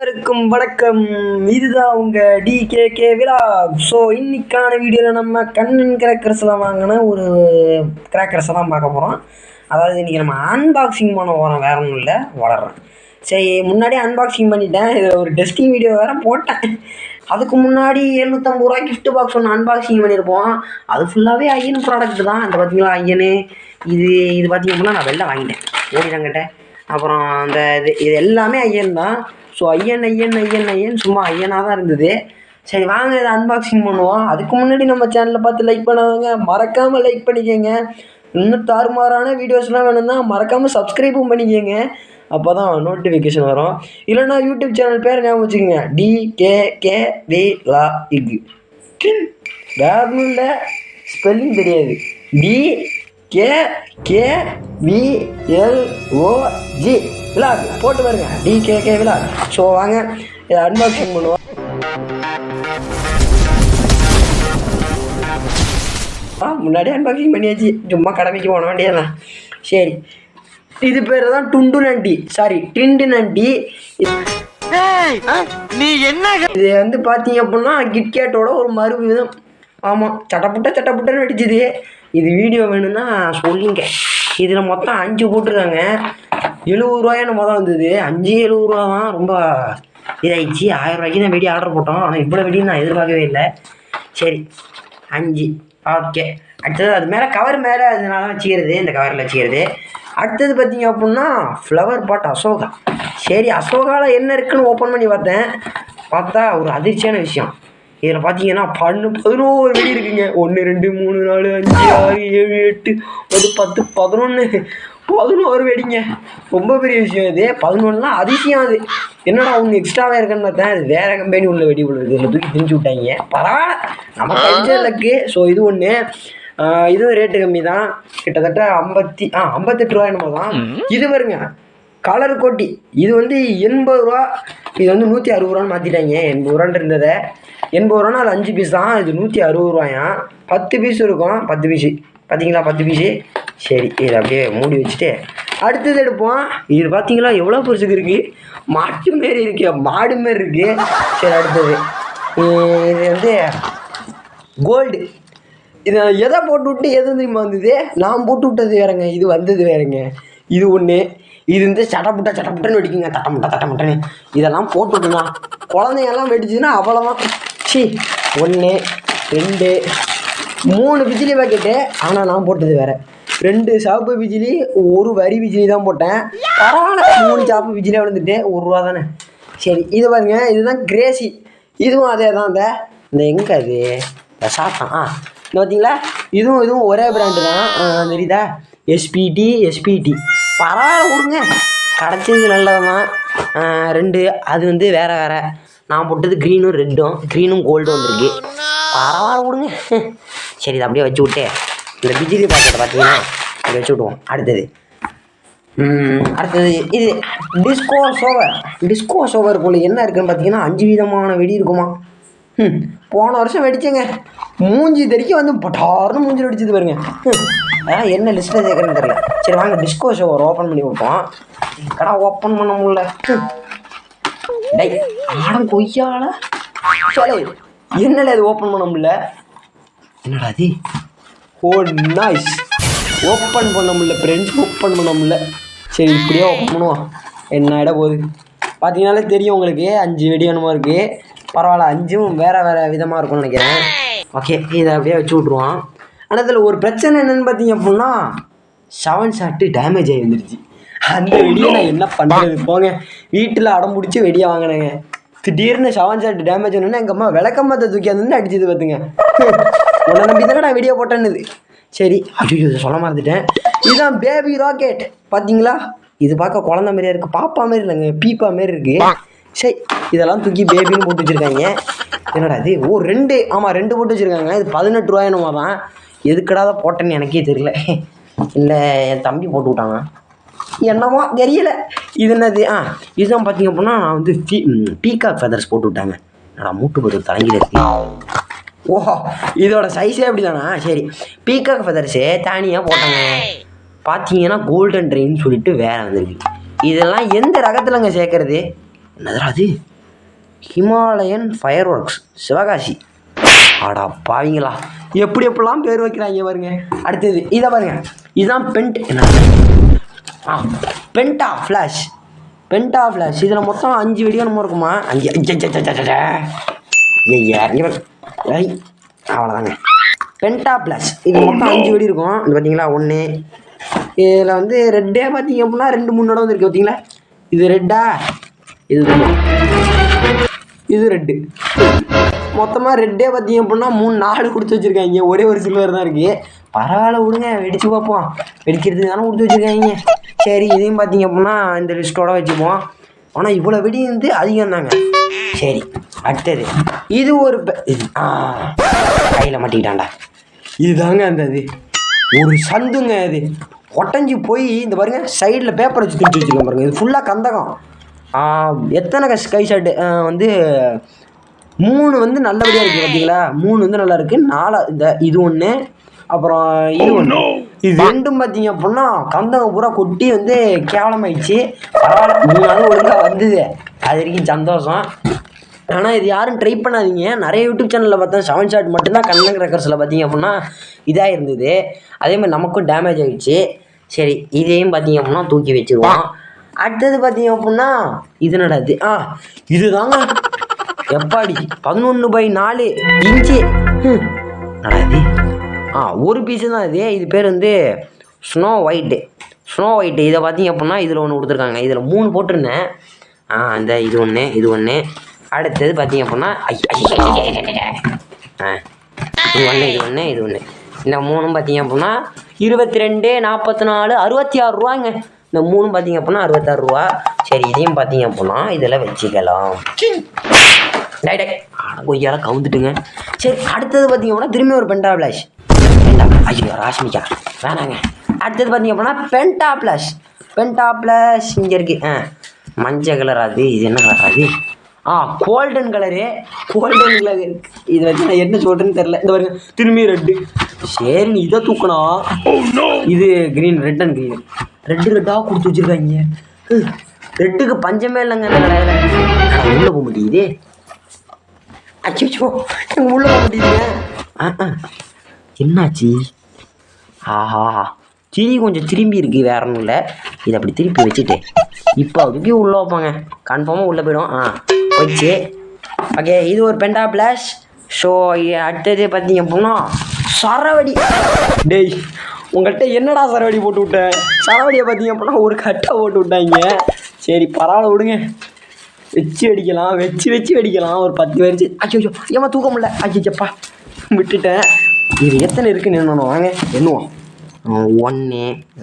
அனைவருக்கும் வணக்கம். இதுதான் உங்கள் டிகேகே விலாக். ஸோ இன்னைக்கான வீடியோவில் நம்ம கண்ணன் கிராக்கர்ஸ்லாம் வாங்கின ஒரு கிராக்கர்ஸை தான் பார்க்க போகிறோம். அதாவது இன்றைக்கி நம்ம அன்பாக்சிங் பண்ண போகிறோம், வேற ஒன்றும் இல்லை, வளர்கிறேன். சரி, முன்னாடியே அன்பாக்சிங் பண்ணிட்டேன். இதில் ஒரு டெஸ்டிங் வீடியோ வேறு போட்டேன். அதுக்கு முன்னாடி 750 ரூபா கிஃப்ட் பாக்ஸ் ஒன்று அன்பாக்சிங் பண்ணியிருப்போம். அது ஃபுல்லாகவே ஐயன் ப்ராடக்ட் தான். அந்த பார்த்தீங்களா ஐயனு, இது பார்த்திங்க அப்படின்னா நான் வெளில வாங்கிட்டேன் ஓடிதாங்கிட்ட. அப்புறம் அந்த இது எல்லாமே ஐயன் தான். ஸோ ஐயன் சும்மா ஐயனாக தான் இருந்தது. சரி வாங்க இதை அன்பாக்சிங் பண்ணுவோம். அதுக்கு முன்னாடி நம்ம சேனலில் பார்த்து லைக் பண்ணாதவங்க மறக்காமல் லைக் பண்ணிக்கோங்க. இன்னும் தாறுமாறான வீடியோஸ்லாம் வேணும்னா மறக்காமல் சப்ஸ்கிரைபும் பண்ணிக்கோங்க. அப்போ தான் நோட்டிஃபிகேஷன் வரும். இல்லைன்னா யூடியூப் சேனல் பேர் ஞாபகம் வச்சுக்கோங்க, டிகேகே விலாக். வேறு இல்லை, ஸ்பெல்லிங் தெரியாது. DKKVLOG விலாக் போட்டு பாருங்க, டிகேகே விலாக். ஸோ வாங்க இதை அன்பாக்சிங் பண்ணுவோம். முன்னாடி அன்பாக்சிங் பண்ணியாச்சு, சும்மா கடமைக்கு போன வேண்டியதான். சரி, இது பேர் தான் டிண்டு நண்டி. நீ என்ன இது வந்து பார்த்தீங்க அப்படின்னா கிட்கேட்டோட ஒரு மறுவிதம். ஆமாம், சட்டப்புட்டன்னு அடிச்சுது. இது வீடியோ வேணும்னா சொல்லிங்க. இதில் மொத்தம் 5 போட்டிருக்காங்க. 70 ரூபாயா நம்ம தான் வந்தது. 5-70 ரூபா தான். ரொம்ப இதாகிடுச்சு. 1000 ரூபாய்க்கு தான் வெடி ஆர்டர் போட்டோம். ஆனால் இவ்வளோ வெடியும் நான் எதிர்பார்க்கவே இல்லை. சரி 5 ஓகே. அடுத்தது அது மேலே கவர் மேலே அதனால வச்சுக்கிறது, இந்த கவரில் வச்சுக்கிறது. அடுத்தது பார்த்தீங்க அப்படின்னா ஃப்ளவர் பாட் அசோகா. சரி, அசோகாவில் என்ன இருக்குதுன்னு ஓப்பன் பண்ணி பார்த்தா ஒரு அதிர்ச்சியான விஷயம். இதில் பார்த்தீங்கன்னா 11 வெடி இருக்குங்க. 1 2 3 4 5 6 7 8 10 11 வெடிங்க. ரொம்ப பெரிய விஷயம் இது. 11லாம் அதிசயம். அது என்னடா ஒன்று எக்ஸ்ட்ராவே இருக்குன்னு பார்த்தேன். அது வேறு கம்பெனி உள்ள வெடி உள்ள இருக்குது. இதில் தூக்கி திணிச்சு விட்டாங்க. பரவாயில்ல, நம்ம கஞ்சலுக்கு. ஸோ இது ஒன்று. இதுவும் ரேட்டு கம்மி தான். கிட்டத்தட்ட 58 ரூபா என்னமோ தான். இது பாருங்க, கலர் கோட்டி. இது வந்து 80 ரூபா. இது வந்து 160 ரூபான்னு மாற்றிட்டாங்க. 80 ரூபான்னு இருந்ததை 80 ரூபான்னா அது 5 பீஸ் தான். இது 160 ரூபாயா. 10 பீஸ் இருக்கும். 10 பீஸு பார்த்தீங்களா, 10 பீஸு. சரி, இதை அப்படியே மூடி வச்சுட்டு அடுத்தது எடுப்போம். இது பார்த்தீங்களா எவ்வளோ பெருசுக்கு இருக்குது. மாடு மாரி இருக்குது. சரி, அடுத்தது இது வந்து கோல்டு. இதை எதை போட்டு விட்டு எது தெரியுமா வந்தது? நான் போட்டு விட்டது வேறங்க, இது வந்தது வேறங்க. இது ஒன்று. இது வந்து சட்டப்புட்டன்னு வெடிக்குங்க. தட்டமுட்டன்னு இதெல்லாம் போட்டு விட்டுனா குழந்தைங்கெல்லாம் வெடிச்சுன்னா அவ்வளோதான். 1 2 3 பிஜிலி பாக்கெட்டு. ஆனால் நான் போட்டது வேறு. 2 சாப்பு பிஜிலி, 1 வரி பிஜிலி தான் போட்டேன். பரவாயில்ல, 3 சாப்பு பிஜிலியாக விழுந்துட்டு 1 ரூபா தானே. சரி, இது பாருங்க, இதுதான் கிரேசி. இதுவும் அதே தான். இந்த எங்கே அது சாப்பிட்டான். இந்த பார்த்தீங்களா, இதுவும் ஒரே பிராண்டு தான். தெரியுதா, எஸ்பிடி. பரவாயில்ல விடுங்க, கிடச்சது நல்லது தான். 2 அது வந்து வேறு. நான் போட்டது க்ரீனும் கோல்டும் வந்திருக்கு. பரவாயில்ல விடுங்க. சரி, இதை அப்படியே வச்சு விட்டு இந்த பிஜிலி பாக்கெட்டை பார்த்தீங்கன்னா இதை வச்சு விடுவோம். அடுத்தது இது டிஸ்கோ சோவர் என்ன இருக்குன்னு பார்த்தீங்கன்னா 5 விதமான வெடி இருக்குமா. போன வருஷம் வெடிச்சேங்க. மூஞ்சி தெரிக்க வந்து பட்டார்னு மூஞ்சி வெடிச்சது பாருங்க. என்ன லிஸ்ட்டில் சேர்க்குறேன்னு தெரியல. சரி வாங்க டிஸ்கோ ஷோவர் ஓப்பன் பண்ணி வைப்போம். கடை ஓப்பன் பண்ண முடியல. ஆடம் கொய்யால. சரி, என்னடா இது ஓப்பன் பண்ண முடியல. என்னடா அது? ஓ நைஸ். ஓப்பன் பண்ண முடியல ஃப்ரெண்ட்ஸ், ஓப்பன் பண்ண முடியல. சரி, இப்படியே ஓப்பன் பண்ணுவோம். என்ன இடம் போகுது பார்த்தீங்கன்னாலே தெரியும் உங்களுக்கு. 5 வெடி வேணுமா இருக்குது. பரவாயில்ல, 5ம் வேறு விதமாக இருக்கும்னு நினைக்கிறேன். ஓகே, இதை அப்படியே வச்சு விட்ருவோம். ஆனால் இதில் ஒரு பிரச்சனை என்னென்னு பார்த்தீங்க அப்படின்னா 7 ஷாட்டு டேமேஜ் ஆகி வந்துடுச்சு. அந்த வெடியை நான் என்ன பண்ணுறது? போங்க, வீட்டில் அடம் பிடிச்சி வெடியை வாங்கினேங்க. திடீர்னு 7 ஷாட்டு டேமேஜ் ஆனோன்னா எங்கள் அம்மா விளக்கம்பத்தை தூக்கி வந்து அடிச்சது பார்த்துங்க. உன்னை நம்பி தானே நான் வெடியை போட்டேன்னுது. சரி, ஐயோ இதை சொல்ல மறந்துட்டேன். இதுதான் பேபி ராக்கெட். பார்த்தீங்களா, இது பார்க்க குழந்த மாதிரியா இருக்குது. பாப்பா மாரி இல்லைங்க, பீப்பா மாரி இருக்குது. சரி, இதெல்லாம் தூக்கி பேபின்னு போட்டு வச்சுருக்காங்க. என்னடா இது? 2 போட்டு வச்சுருக்காங்க. இது 18 ரூபா என்னமோ தான். எதுக்கடா தான் போட்டேன்னு எனக்கே தெரியல. இல்லை, என் தம்பி போட்டு விட்டாங்க என்னமோ தெரியல. இது என்னது? இதுதான் பார்த்தீங்க அப்படின்னா நான் வந்து பீகாக் ஃபெதர்ஸ் போட்டு விட்டாங்க. என்னடா மூட்டு போட்டு தலைங்கில இருக்கு. ஓஹோ, இதோட சைஸே அப்படி தானா? சரி, பீகாக் ஃபெதர்ஸே தனியாக போட்டாங்க. பார்த்தீங்கன்னா கோல்டன் ட்ரெயின்னு சொல்லிட்டு வேறு வந்துருக்கு. இதெல்லாம் எந்த ரகத்துலங்க சேர்க்கறது? என்னதுடா அது? Himalayan fire works Sivakasi. ஆடா பாவீங்களா, எப்படிலாம் பேர் வைக்கிறாங்க பாருங்க. அடுத்தது இதை பாருங்க, இதுதான் பென்டா ஃப்ளாஷ். இதில் மொத்தம் 5 வெடியோ நம்ம இருக்குமா? 5 அவ்வளோதாங்க. பென்டா ஃப்ளாஷ் இது மொத்தம் 5 வெடி இருக்கும். இது பார்த்தீங்களா 1. இதில் வந்து ரெட்டே பார்த்தீங்க அப்படின்னா 2-3 இடம் வந்து இருக்குது பார்த்தீங்களா. இது ரெட்டா, இது ரெட்டு. மொத்தமாக ரெட்டே பார்த்தீங்க அப்படின்னா 3-4 கொடுத்து வச்சுருக்காங்க. ஒரே ஒரு சில்வர் தான் இருக்குது. பரவாயில்ல விடுங்க, வெடிச்சு பார்ப்போம். வெடிக்கிறதுக்கு தானே கொடுத்து வச்சுருக்காங்க. சரி, இதையும் பார்த்தீங்க அப்படின்னா இந்த லிஸ்ட்டோட வச்சுப்போம். ஆனால் இவ்வளோ வெடி வந்து அதிகம் தாங்க. சரி, அடுத்தது இது ஒரு கையில் மாட்டிக்கிட்டான்டா. இதுதாங்க அந்த இது ஒரு சந்துங்க. இது ஒட்டஞ்சி போய் இந்த பாருங்க சைடில் பேப்பர் வச்சு துணிச்சு வச்சுருக்கோம் பாருங்க. இது ஃபுல்லாக கந்தகம். எத்தனை ஸ்கை ஷாட்டு வந்து 3 வந்து நல்லபடியாக இருக்குது பார்த்தீங்களா. 3 வந்து நல்லா இருக்குது. 4 இது ஒன்று, அப்புறம் இது ஒன்று. இது 2ம் பார்த்தீங்க அப்படின்னா கந்தகம் பூரா கொட்டி வந்து கேவலமாயிடுச்சு. பரவாயில்ல, 3 ஒழுங்காக வந்தது, அது வரைக்கும் சந்தோஷம். ஆனால் இது யாரும் ட்ரை பண்ணாதீங்க. நிறைய யூடியூப் சேனலில் பார்த்தா 7 ஷாட் மட்டும்தான் கண்ணன் கிராக்கர்ஸில் பார்த்தீங்க அப்படின்னா இதாக இருந்தது. அதேமாதிரி நமக்கும் டேமேஜ் ஆகிடுச்சு. சரி, இதையும் பார்த்தீங்க அப்படின்னா தூக்கி வச்சுருவோம். அடுத்தது பார்த்தீங்க அப்படின்னா இது என்னடாது, இதுதாங்க எப்பாடி 11/4 இன்ச்சு நடாது. ஒரு பீஸு தான் இது. இது பேர் வந்து ஸ்னோ ஒயிட்டு. இதை பார்த்தீங்க அப்படின்னா இதில் ஒன்று கொடுத்துருக்காங்க. இதில் 3 போட்டிருந்தேன். இந்த இது ஒன்று. அடுத்தது பார்த்தீங்க அப்படின்னா இது ஒன்று. இந்த 3ம் பார்த்தீங்க அப்படின்னா 22, 44, 66 ரூபாங்க. இந்த 3ம் பார்த்தீங்க அப்படின்னா 66 ரூபா. சரி, இதையும் பார்த்தீங்க அப்படின்னா இதில் வச்சுக்கலாம். கொய்யால கவுந்துட்டுங்க. சரி, அடுத்தது பார்த்தீங்க அப்படின்னா திரும்பி ஒரு பென்டா ஃப்ளாஷ். ராஷ்மிகா வேணாங்க. அடுத்தது பார்த்தீங்க அப்படின்னா பென்டா ஃப்ளாஷ் இங்கே இருக்குது. மஞ்சள் கலர். அது இது என்ன கலர்? அது கோல்டன் கலரு. இது வச்சு நான் என்ன சொல்கிறேன்னு தெரில. இந்த பாருங்க திரும்பி ரெட்டு. சரி, நீ இதை தூக்கணும். இது க்ரீன், ரெட் அண்ட் க்ரீன். ரெட்டாக கொடுத்து வச்சுருக்காங்க. ரெட்டுக்கு பஞ்சமே இல்லைங்க இந்த கடையில். உள்ளே போக மாட்டேங்குது. அச்சோ, எங்கள் உள்ளே போக மாட்டேங்குதுங்க. என்னாச்சு? கொஞ்சம் திரும்பி இருக்குது, வேற ஒன்றும் இல்லை. இதை அப்படி திருப்பி வச்சுட்டு இப்போ அதுக்கு உள்ளே வைப்பாங்க. கன்ஃபார்மாக உள்ளே போயிடும். போயிடுச்சு. ஓகே, இது ஒரு பென்டா ஃப்ளாஷ். ஸோ அடுத்தது பார்த்தீங்க அப்படின்னா சரவடி. டேய், உங்கள்கிட்ட என்னடா சரவடி போட்டு விட்டேன்? சரவடியை பார்த்தீங்க அப்படின்னா ஒரு கட்டை போட்டு விட்டாங்க. சரி, பரவாயில்ல விடுங்க, வச்சு வெடிக்கலாம். ஒரு 10 பேர். அச்சோ, ஏமா தூக்க முடியல. அச்சப்பா, விட்டுட்டேன். இது எத்தனை இருக்குன்னு என்னன்னு வாங்க எண்ணுவோம். 1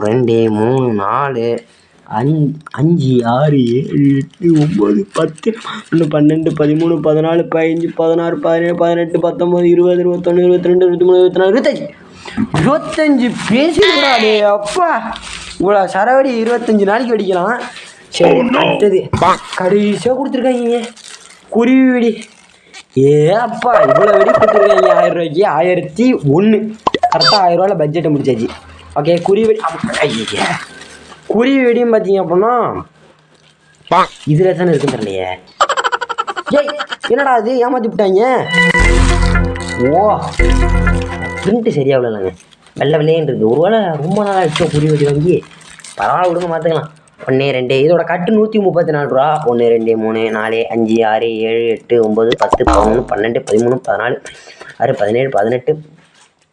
2 3 4 5 6 7 8 9 10 11 13 14 15 16 17 18 19 20 21 22 23 24 25 பேசிக்கிறாடே அப்பா. இவ்வளோ சரவடி 25 நாளைக்கு வெடிக்கலாம். சரி, அடுத்தது கடைசியாக கொடுத்துருக்காங்க குருவி வெடி. அப்பா, இவ்வளோ வெடி கொடுத்துருக்காங்க. 1000 ரூபாய்க்கு 1001. கரெக்டாக 1000 ரூபாயில் பட்ஜெட்டை முடிச்சாச்சு. ஓகே, குருவி வெடியும் பார்த்தீங்க அப்படின்னா இதில் தானே இருக்குன்னு தெரியலையே. என்னடா அது, ஏமாற்றி விட்டாங்க. பிரிண்ட்டு சரியாக இல்லைங்க, வெள்ளைன்னு இருக்குது. ஒரு வேளை ரொம்ப நாளாக ஆகிடுச்சோம் குருவி வெடி வாங்கி. பரவாயில்ல விடுங்க, பார்த்துக்கலாம். 1 2 இதோட கட்டு 134 ரூபா. 1 2 3 4 5 6 7 8 9 10 11 12 13 14 16 17 18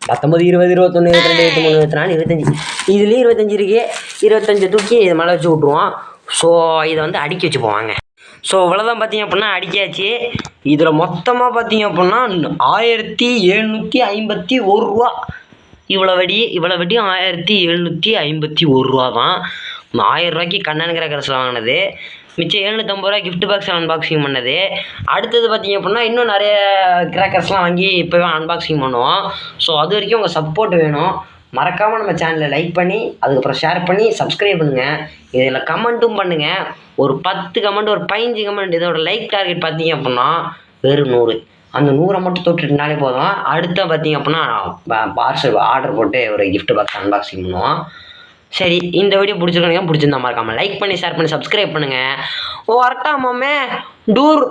19 20 21 22 23 24 25. இதுலேயும் 25 இருக்குது. 25 தூக்கி இது மேலே வச்சு விட்ருவோம். ஸோ இதை வந்து அடுக்கி வச்சு போவாங்க. ஸோ இவ்வளோதான் பார்த்தீங்க அப்படின்னா அடிக்காச்சு. இதில் மொத்தமாக பார்த்தீங்க அப்படின்னா 1751 ரூபா. இவ்வளோ வெடி 1751 ரூபா தான். 1000 ரூபாய்க்கு கண்ணன் கிராக்கர்ஸில் வாங்கினது. மிச்சம் 750 ரூபா கிஃப்ட் பாக்ஸில் அன்பாக்சிங் பண்ணது. அடுத்தது பார்த்தீங்க அப்படின்னா இன்னும் நிறைய கிராக்கர்ஸ்லாம் வாங்கி இப்போவே அன்பாக்சிங் பண்ணுவோம். ஸோ அது வரைக்கும் உங்கள் சப்போர்ட் வேணும். மறக்காமல் நம்ம சேனலை லைக் பண்ணி அதுக்கப்புறம் ஷேர் பண்ணி சப்ஸ்கிரைப் பண்ணுங்கள். இதில் கமெண்ட்டும் பண்ணுங்கள். ஒரு 10 கமெண்ட், ஒரு 15 கமெண்ட். இதோட லைக் டார்கெட் பார்த்தீங்க அப்படின்னா வெறும் 100. அந்த 100 மட்டும் தொட்டுட்டுனாலே போதும். அடுத்த பார்த்தீங்க அப்படின்னா பார்சல் ஆர்டர் போட்டு ஒரு கிஃப்ட் பாக்ஸ் அன்பாக்சிங் பண்ணுவோம். சரி, இந்த வீடியோ பிடிச்சிருந்தா மறக்காமல் லைக் பண்ணி ஷேர் பண்ணி சப்ஸ்கிரைப் பண்ணுங்கள். வரட்டாமாமே டூர்.